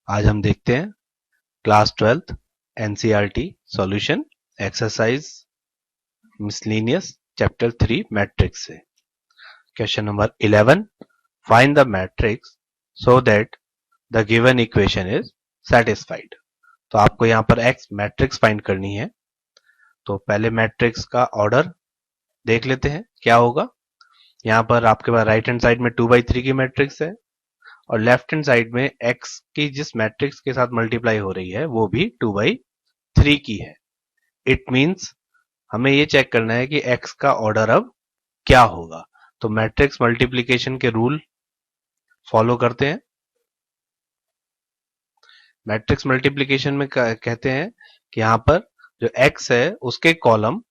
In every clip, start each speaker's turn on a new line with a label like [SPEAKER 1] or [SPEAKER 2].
[SPEAKER 1] आज हम देखते हैं class 12th NCERT solution exercise miscellaneous chapter 3 matrix से question number 11 find the matrix so that the given equation is satisfied. तो आपको यहां पर एक्स मैट्रिक्स फाइंड करनी है। तो पहले मैट्रिक्स का ऑर्डर देख लेते हैं क्या होगा। यहां पर आपके पास राइट हैंड साइड में 2/3 की मैट्रिक्स है और लेफ्ट हैंड साइड में x की जिस मैट्रिक्स के साथ मल्टीप्लाई हो रही है वो भी 2/3 की है। इट मींस हमें ये चेक करना है कि x का ऑर्डर अब क्या होगा। तो मैट्रिक्स मल्टीप्लिकेशन के रूल फॉलो करते हैं। मैट्रिक्स मल्टीप्लिकेशन में कहते हैं कि यहां पर जो x है उसके कॉलम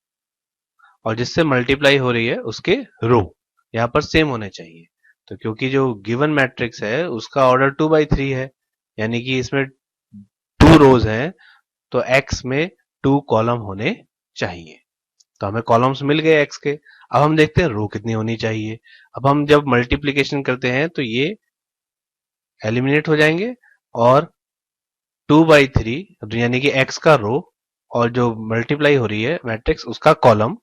[SPEAKER 1] और जिससे मल्टीप्लाई हो रही है उसके रो यहां पर सेम होने चाहिए। तो क्योंकि जो गिवन मैट्रिक्स है उसका ऑर्डर 2/3 है, यानी कि इसमें 2 रोज हैं, तो x में 2 कॉलम होने चाहिए। तो हमें कॉलम्स मिल गए x के। अब हम देखते हैं रो कितनी होनी चाहिए। अब हम जब मल्टीप्लिकेशन करते हैं तो ये एलिमिनेट हो जाएंगे और 2/3 यानी कि x का रो और जो मल्टीप्लाई हो रही है मैट्रिक्स उसका कॉलम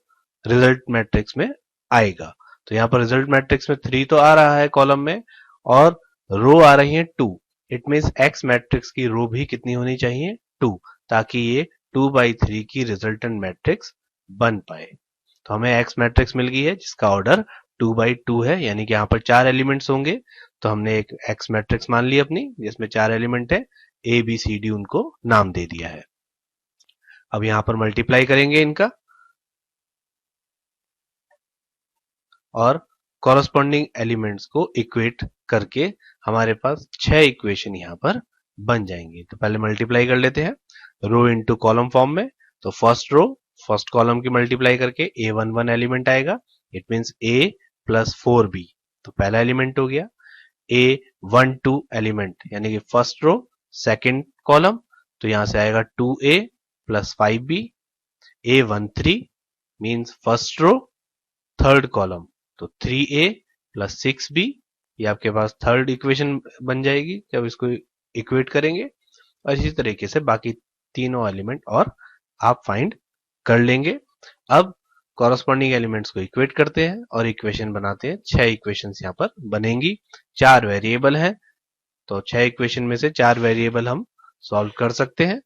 [SPEAKER 1] रिजल्ट मैट्रिक्स में आएगा। तो यहाँ पर रिजल्ट मैट्रिक्स में 3 तो आ रहा है कॉलम में और रो आ रही है 2। इट मीन्स x मैट्रिक्स की रो भी कितनी होनी चाहिए 2, ताकि ये 2/3 की रिजल्टेंट मैट्रिक्स बन पाए। तो हमें x मैट्रिक्स मिल गई है जिसका ऑर्डर 2/2 है, यानी कि यहाँ पर 4 एलिमेंट्स होंगे। तो हमने एक x मैट्रिक्स मान ली अपनी जिसमें 4 एलिमेंट है, ए बी सी डी उनको नाम दे दिया है। अब यहां पर मल्टीप्लाई करेंगे इनका और कॉरस्पॉन्डिंग एलिमेंट्स को इक्वेट करके हमारे पास 6 इक्वेशन यहां पर बन जाएंगे। तो पहले मल्टीप्लाई कर लेते हैं रो इनटू कॉलम फॉर्म में। तो फर्स्ट रो फर्स्ट कॉलम की मल्टीप्लाई करके A11 एलिमेंट आएगा। It means A plus 4B, तो पहला एलिमेंट हो गया। A12 एलिमेंट यानी कि फर्स्ट रो सेकंड कॉलम, तो यहां से आएगा 2A plus 5B। A13 means first row third column, तो 3A प्लस 6B, ये आपके पास थर्ड इक्वेशन बन जाएगी जब इसको इक्वेट करेंगे। और इसी तरीके से बाकी तीनों एलिमेंट और आप फाइंड कर लेंगे। अब कॉरस्पॉन्डिंग एलिमेंट्स को इक्वेट करते हैं और इक्वेशन बनाते हैं। 6 इक्वेशंस यहाँ पर बनेंगी। 4 वेरिएबल हैं, तो 6 इक्वेशन में से 4 वेरिएबल हम सॉल्व कर सकते हैं।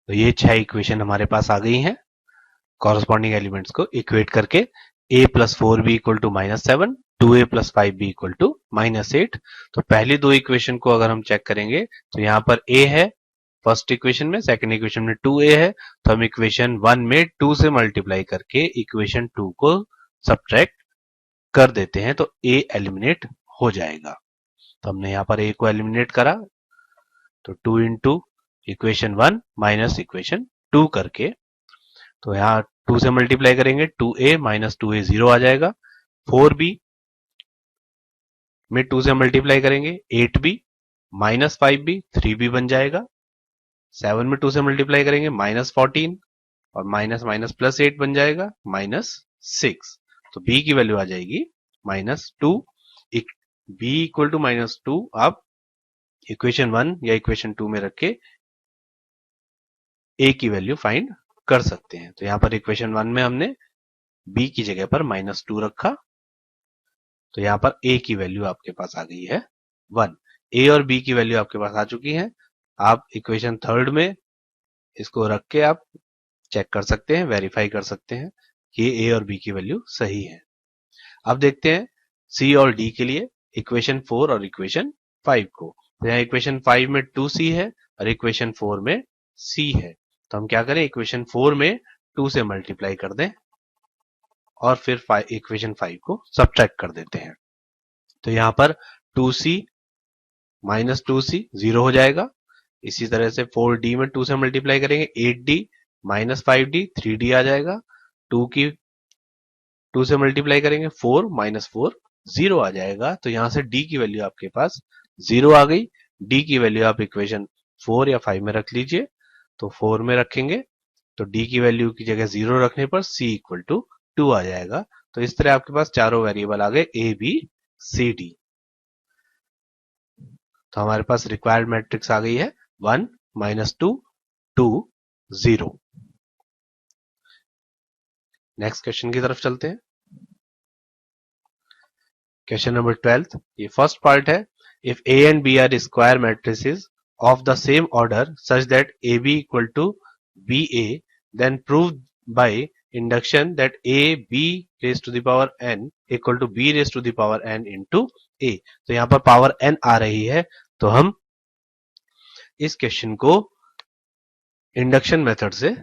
[SPEAKER 1] तो ये 6 इक्वेशन हमारे पास आ गई हैं कॉरस्पॉन्डिंग एलिमेंट्स को इक्वेट करके। a plus 4b equal to -7, 2a plus 5b equal to -8। तो पहली दो इक्वेशन को अगर हम चेक करेंगे तो यहाँ पर a है फर्स्ट इक्वेशन में, सेकंड इक्वेशन में 2a है, तो हम इक्वेशन 1 में 2 से मल्टीप्लाई करके इक्वेशन 2 को सब्ट्रैक्ट कर देते हैं, तो a एलिमिनेट हो जाएगा। तो हमने यहाँ पर a को एलिमिनेट करा, तो 2 इंटू इक्वेशन 1 माइनस इक्वेशन 2 करके, तो यहाँ 2 से मल्टीप्लाई करेंगे 2a माइनस 2a 0 आ जाएगा। 4b में 2 से मल्टीप्लाई करेंगे 8b माइनस 5b 3b बन जाएगा। 7 में 2 से मल्टीप्लाई करेंगे -14 और माइनस माइनस प्लस 8 बन जाएगा -6। तो b की वैल्यू आ जाएगी -2। b इक्वल टू -2 आप इक्वेशन 1 या इक्वेशन 2 में रख के a की वैल्यू फाइंड कर सकते हैं। तो यहां पर इक्वेशन 1 में हमने b की जगह पर -2 रखा, तो यहां पर a की वैल्यू आपके पास आ गई है 1। a और b की वैल्यू आपके पास आ चुकी है। आप इक्वेशन थर्ड में इसको रख के आप चेक कर सकते हैं, वेरीफाई कर सकते हैं कि a और b की वैल्यू सही है। अब देखते हैं c और d के लिए इक्वेशन 4 और इक्वेशन 5 को। तो यहाँ इक्वेशन 5 में 2c है और इक्वेशन 4 में c है। तो हम क्या करें, इक्वेशन 4 में 2 से मल्टीप्लाई कर दें और फिर इक्वेशन 5 को सब्ट्रैक्ट कर देते हैं। तो यहां पर 2c माइनस 2c 0 हो जाएगा। इसी तरह से 4d में 2 से मल्टीप्लाई करेंगे 8d माइनस 5d 3d आ जाएगा। 2 से मल्टीप्लाई करेंगे 4 माइनस 4 0 आ जाएगा। तो यहां से d की वैल्यू आपके पास 0 आ गई। d की वैल्यू आप इक्वेशन 4 या 5 में रख लीजिए। तो 4 में रखेंगे तो d की वैल्यू की जगह 0 रखने पर c इक्वल टू 2 आ जाएगा। तो इस तरह आपके पास चारों वेरिएबल आ गए a b c d। तो हमारे पास रिक्वायर्ड मैट्रिक्स आ गई है 1 -2 2 0। नेक्स्ट क्वेश्चन की तरफ चलते हैं। क्वेश्चन नंबर 12, ये फर्स्ट पार्ट है। If A and B are square matrices of the same order such that A B equal to B A, then prove by induction that A B raise to the power n equal to B raise to the power n into A. तो यहाँ पर power n आ रही है, तो हम इस question को induction method से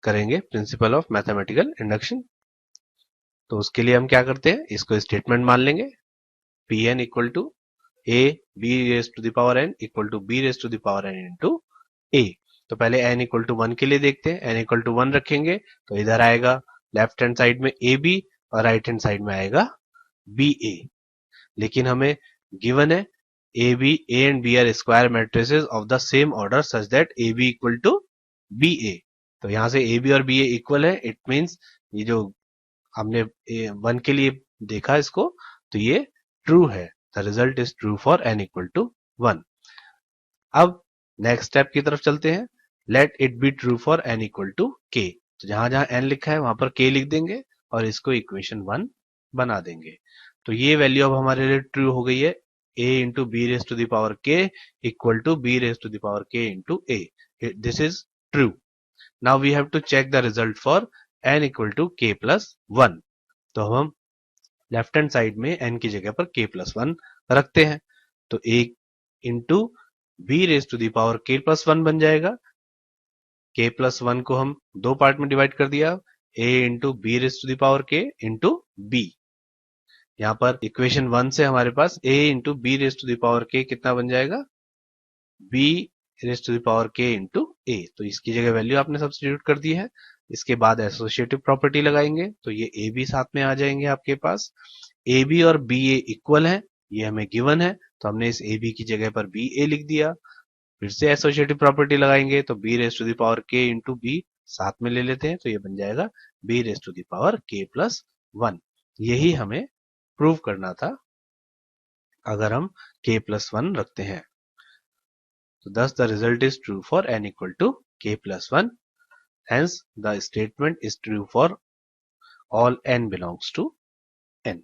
[SPEAKER 1] करेंगे, प्रिंसिपल ऑफ मैथमेटिकल इंडक्शन। तो उसके लिए हम क्या करते हैं, इसको स्टेटमेंट मान लेंगे, P n equal to A B raise to the power n equal to B raise to the power n into A. तो पहले n इक्वल टू 1 के लिए देखते हैं। n इक्वल टू 1 रखेंगे तो इधर आएगा लेफ्ट हैंड साइड में ए बी और राइट हैंड साइड में आएगा बी ए। लेकिन हमें गिवन है ए B A and B are square matrices of the same order such that A B equal to B A. तो यहां से ए बी और बी ए इक्वल है, इट मींस ये जो हमने 1 के लिए देखा इसको, तो ये ट्रू है। The result is true for n equal to 1। अब नेक्स्ट स्टेप की तरफ चलते हैं। Let it be true for n equal to k। तो जहां जहां n लिखा है वहां पर k लिख देंगे और इसको इक्वेशन 1 बना देंगे। तो ये वैल्यू अब हमारे लिए ट्रू हो गई है, a into b raise to the power k equal to B raise to the power k into a। This is true. Now we have to check the result for n equal to k plus 1। तो हम left hand side में n की जगह पर k plus 1 रखते हैं, तो a into b raise to the power k plus 1 बन जाएगा। k प्लस 1 को हम दो पार्ट में डिवाइड कर दिया, a into b raise to the power k into b। यहां पर इक्वेशन 1 से हमारे पास a into b raise to the power k कितना बन जाएगा, b raise to the power k into a। तो इसकी जगह वैल्यू आपने सब्स्टिट्यूट कर दी है। इसके बाद एसोसिएटिव प्रॉपर्टी लगाएंगे तो ये ए बी साथ में आ जाएंगे आपके पास। ए बी और बी ए इक्वल है, ये हमें गिवन है, तो हमने इस ए बी की जगह पर बी ए लिख दिया। फिर से एसोसिएटिव प्रॉपर्टी लगाएंगे तो b raise to the power k into b साथ में ले लेते हैं, तो ये बन जाएगा b raise to the power k plus 1। यही हमें प्रूव करना था अगर हम k प्लस 1 रखते हैं। तो thus the result is true for n equal to k plus 1. Hence the statement is true for all n belongs to n.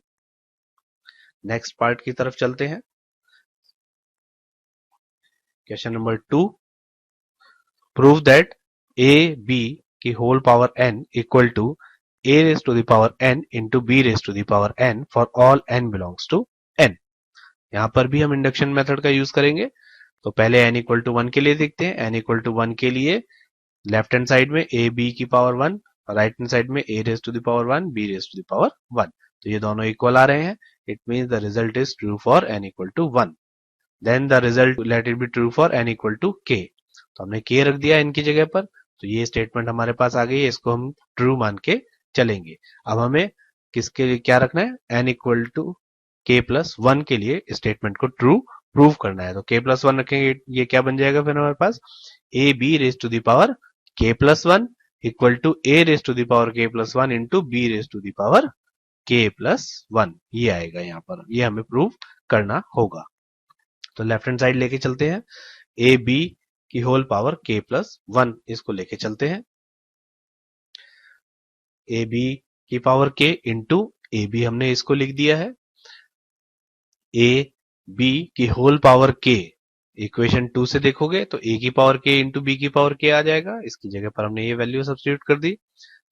[SPEAKER 1] Next part की तरफ चलते हैं। Question number 2, prove that a b की whole power n equal to a raise to the power n into b raise to the power n for all n belongs to n। यहां पर भी हम induction method का use करेंगे। तो पहले n equal to 1 के लिए देखते हैं। n इक्वल टू 1 के लिए लेफ्ट हैंड साइड में a b की पावर 1 और राइट हैंड साइड में a raise to the power 1 b raise to the power 1। तो ये दोनों इक्वल आ रहे हैं, it means the result is true for n equal to 1। Then the result let it be true for n equal to k। तो हमने k रख दिया n की जगह पर, तो ये स्टेटमेंट हमारे पास आ गई है, इसको हम ट्रू मान के चलेंगे। अब हमें किसके लिए क्या रखना है, n equal to k plus 1 के लिए स्टेटमेंट को ट्रू प्रूव करना है। तो k प्लस 1 रखेंगे, ये क्या बन जाएगा फिर हमारे पास, A B raise to the power k plus 1 equal to a raise to the power k plus 1 into b raise to the power k plus 1। ये आएगा यहाँ पर, ये हमें प्रूव करना होगा। तो लेफ्ट हैंड साइड लेके चलते हैं, ए बी की होल पावर k प्लस 1 इसको लेके चलते हैं। ए बी की power k into a b हमने इसको लिख दिया है, ए बी की होल पावर k इक्वेशन 2 से देखोगे तो a की पावर k इंटू बी की पावर k आ जाएगा। इसकी जगह पर हमने ये वैल्यू सब्स्टिट्यूट कर दी।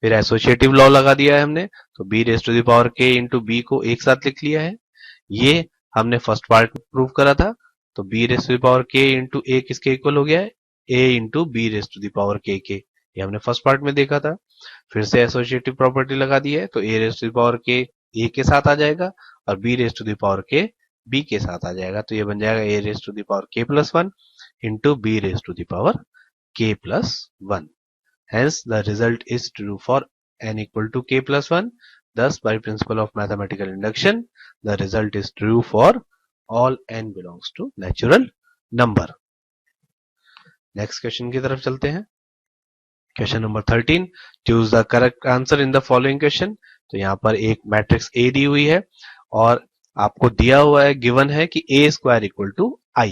[SPEAKER 1] फिर एसोसिएटिव लॉ लगा दिया है हमने, तो b raise to the power k into b को एक साथ लिख लिया है। ये हमने फर्स्ट पार्ट में प्रूव करा था, तो b raise to the power k into a किसके इक्वल हो गया है, a into b raise to the power k के। ये हमने फर्स्ट पार्ट में देखा था। फिर से एसोसिएटिव प्रॉपर्टी लगा दी है, तो a raise to the power k a के साथ आ जाएगा और b raise to the power k b के साथ आ जाएगा। तो ये बन जाएगा a raise to the power k plus 1 into b raise to the power k plus 1। Hence the result is true for n equal to k plus 1. Thus by principle of mathematical induction the result is true for all n belongs to natural number. Next question की तरफ चलते हैं। Question number 13, choose the correct answer in the following question. तो यहाँ पर एक matrix A दी हुई है और आपको दिया हुआ है, गिवन है कि a square equal to i।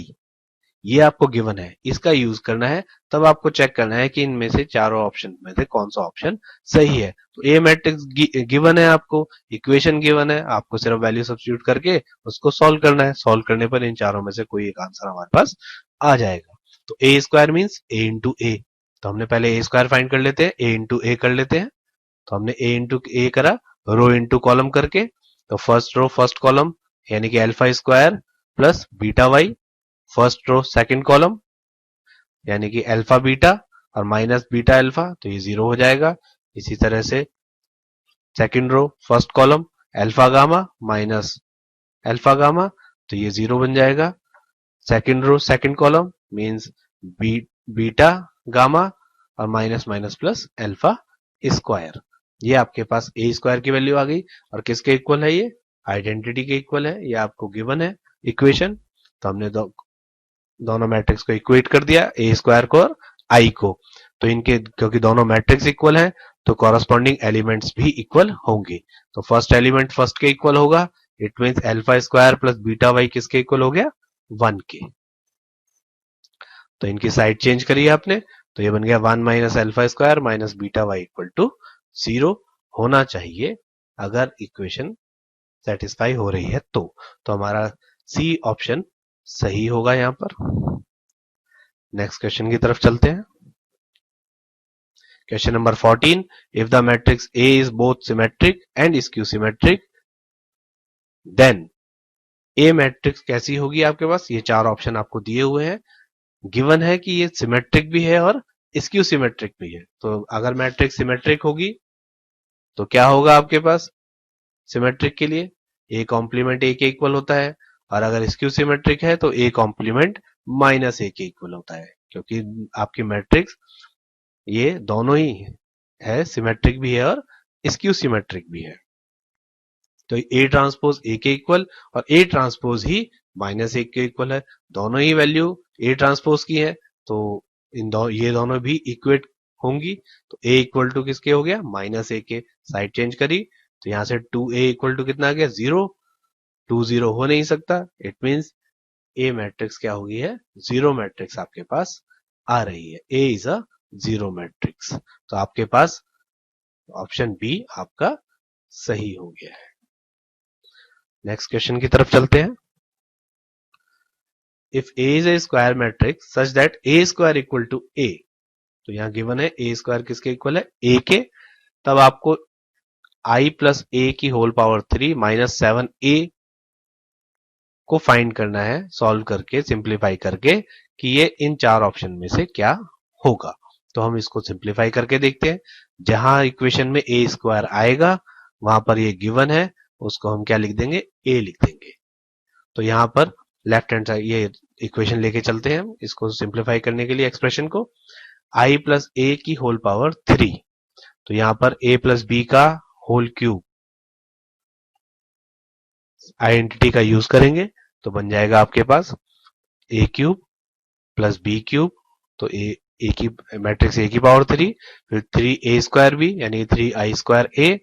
[SPEAKER 1] ये आपको गिवन है, इसका यूज करना है। तब आपको चेक करना है कि इनमें से चारों ऑप्शन में से कौन सा ऑप्शन सही है। तो ए मैट्रिक्स गिवन है, आपको इक्वेशन गिवन है, आपको सिर्फ वैल्यू सब्स्टिट्यूट करके उसको सॉल्व करना है। सॉल्व करने पर इन चारों में से कोई एक आंसर हमारे पास आ जाएगा। तो ए square means A into A. तो हमने पहले ए स्क्वायर फाइंड कर लेते हैं, ए इंटू ए कर लेते हैं। तो हमने ए इंटू ए करा रो इंटू कॉलम करके। तो फर्स्ट रो फर्स्ट कॉलम यानी कि alpha square plus beta y, first row second column यानी कि अल्फा बीटा और माइनस बीटा अल्फा, तो ये जीरो हो जाएगा। इसी तरह से second row first column alpha gamma minus alpha gamma, तो ये जीरो बन जाएगा। Second row second column means beta gamma और minus minus plus alpha square. ये आपके पास ए स्क्वायर की वैल्यू आ गई। और किसके इक्वल है? ये आइडेंटिटी के इक्वल है। ये आपको गिवन है इक्वेशन। तो हमने दोनों मैट्रिक्स को इक्वेट कर दिया, ए स्क्वायर को और आई को। तो इनके क्योंकि दोनों मैट्रिक्स इक्वल हैं तो कॉरस्पॉन्डिंग एलिमेंट्स भी इक्वल होंगे। तो फर्स्ट एलिमेंट फर्स्ट के इक्वल होगा, it means alpha square plus beta y किसके इक्वल हो गया? 1 के। तो इनकी साइड चेंज करिए आपने, तो ये बन गया 1 minus alpha square minus beta y equal to 0 होना चाहिए अगर इक्वेशन सेटिस्फाई हो रही है तो हमारा सी ऑप्शन सही होगा यहां पर। नेक्स्ट क्वेश्चन की तरफ चलते हैं। Question number 14, if the matrix A is both symmetric and skew symmetric then A matrix कैसी होगी आपके पास? ये चार ऑप्शन आपको दिए हुए हैं। गिवन है कि ये सिमेट्रिक भी है और स्क्यू सिमेट्रिक भी है। तो अगर मैट्रिक्स सिमेट्रिक होगी तो क्या होगा आपके पास? सिमेट्रिक के लिए ए कॉम्प्लीमेंट ए के इक्वल होता है, और अगर स्क्यू सिमेट्रिक है तो ए कॉम्प्लीमेंट माइनस ए के इक्वल होता है, क्योंकि आपकी मैट्रिक्स ये दोनों ही है, सिमेट्रिक भी है और स्क्यू सिमेट्रिक भी है। तो ए ट्रांसपोज ए के इक्वल और ए ट्रांसपोज ही माइनस ए के इक्वल है। दोनों ही वैल्यू ए ट्रांसपोज की है, तो ये दोनों भी इक्वेट होंगी। तो ए इक्वल टू किसके हो गया? माइनस ए के। साइड चेंज करी तो यहां से 2a इक्वल टू कितना आ गया? 0। 2 0 हो नहीं सकता, इट मींस ए मैट्रिक्स क्या हो गई है? जीरो मैट्रिक्स आपके पास आ रही है। ए इज अ जीरो मैट्रिक्स। तो आपके पास ऑप्शन बी आपका सही हो गया है। नेक्स्ट क्वेश्चन की तरफ चलते हैं। If A is a square matrix such that A square equal to A, तो यहां गिवन है A स्क्वायर किसके इक्वल है? A के। तब आपको I प्लस A की होल पावर 3 माइनस 7A को फाइंड करना है, सॉल्व करके सिंप्लीफाई करके कि ये इन चार ऑप्शन में से क्या होगा। तो हम इसको सिंप्लीफाई करके देखते हैं। जहां इक्वेशन में ए स्क्वायर आएगा वहां पर ये गिवन है, उसको हम क्या लिख देंगे? ए लिख देंगे। तो यहां पर लेफ्ट हैंड साइड ये इक्वेशन लेके चलते हैं हम इसको सिंप्लीफाई करने के लिए एक्सप्रेशन को। आई प्लस ए की होल पावर 3, तो यहां पर ए प्लस बी का होल क्यूब आइडेंटिटी का यूज करेंगे तो बन जाएगा आपके पास ए क्यूब प्लस बी क्यूब। तो ए की मैट्रिक्स ए की पावर 3, फिर 3a स्क्वायर बी यानी 3i स्क्वायर ए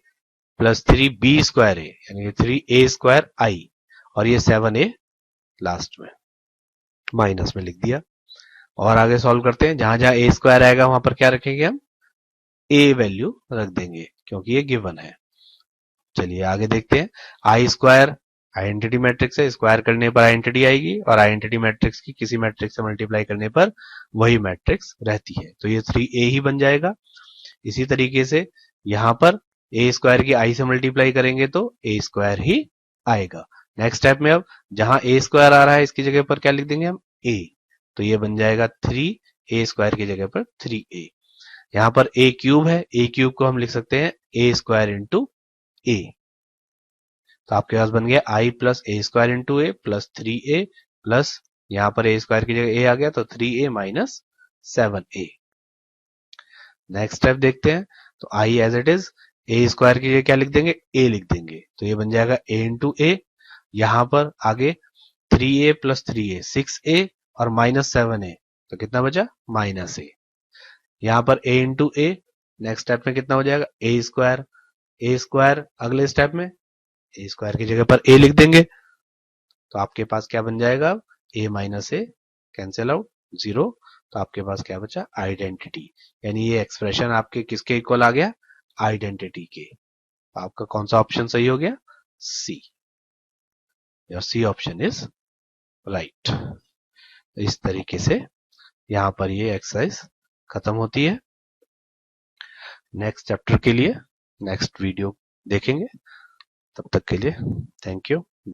[SPEAKER 1] प्लस 3b स्क्वायर ए यानी 3a स्क्वायर आई, और ये 7a लास्ट में माइनस में लिख दिया। और आगे सॉल्व करते हैं। जहां जहां ए स्क्वायर आएगा वहां पर क्या रखेंगे? हम ए वैल्यू रख देंगे क्योंकि ये गिवन है। चलिए आगे देखते हैं। आई स्क्वायर आइडेंटिटी मैट्रिक्स है, स्क्वायर करने पर आइडेंटिटी आएगी, और आइडेंटिटी मैट्रिक्स की किसी मैट्रिक्स से मल्टीप्लाई करने पर वही मैट्रिक्स रहती है। तो ये 3a ही बन जाएगा। इसी तरीके से यहां पर ए स्क्वायर की आई से मल्टीप्लाई करेंगे तो ए स्क्वायर ही आएगा। नेक्स्ट स्टेप में अब जहां ए स्क्वायर आ रहा है इसकी जगह पर क्या लिख देंगे हम? ए। तो ये बन जाएगा 3a स्क्वायर की जगह पर 3a। यहां पर ए क्यूब है, ए क्यूब को हम लिख सकते हैं ए स्क्वायर इंटू ए। तो आपके पास बन गया आई प्लस ए स्क्वायर इंटू ए प्लस 3a प्लस यहां पर ए स्क्वायर की जगह ए आ गया तो 3a minus 7a। Next step देखते हैं। तो I as it is A square की जगह क्या लिख देंगे? ए लिख देंगे। तो ये बन जाएगा ए इंटू ए। यहां पर आगे 3a प्लस 3a 6a और माइनस 7a, तो कितना बचा? माइनस ए। यहां पर a into A, next step में कितना हो जाएगा? ए स्क्वायर। ए स्क्वायर अगले स्टेप में ए स्क्वायर की जगह पर ए लिख देंगे। तो आपके पास क्या बन जाएगा? ए माइनस ए कैंसिल आउट 0, तो आपके पास क्या बचा, आइडेंटिटी। यानी ये एक्सप्रेशन आपके किसके इक्वल आ गया, आइडेंटिटी के। आपका कौन सा ऑप्शन सही हो गया, C. Your C option is right. इस तरीके से यहां पर ये एक्सरसाइज खत्म होती है। नेक्स्ट चैप्टर के लिए नेक्स्ट वीडियो देखेंगे। तब तक के लिए थैंक यू।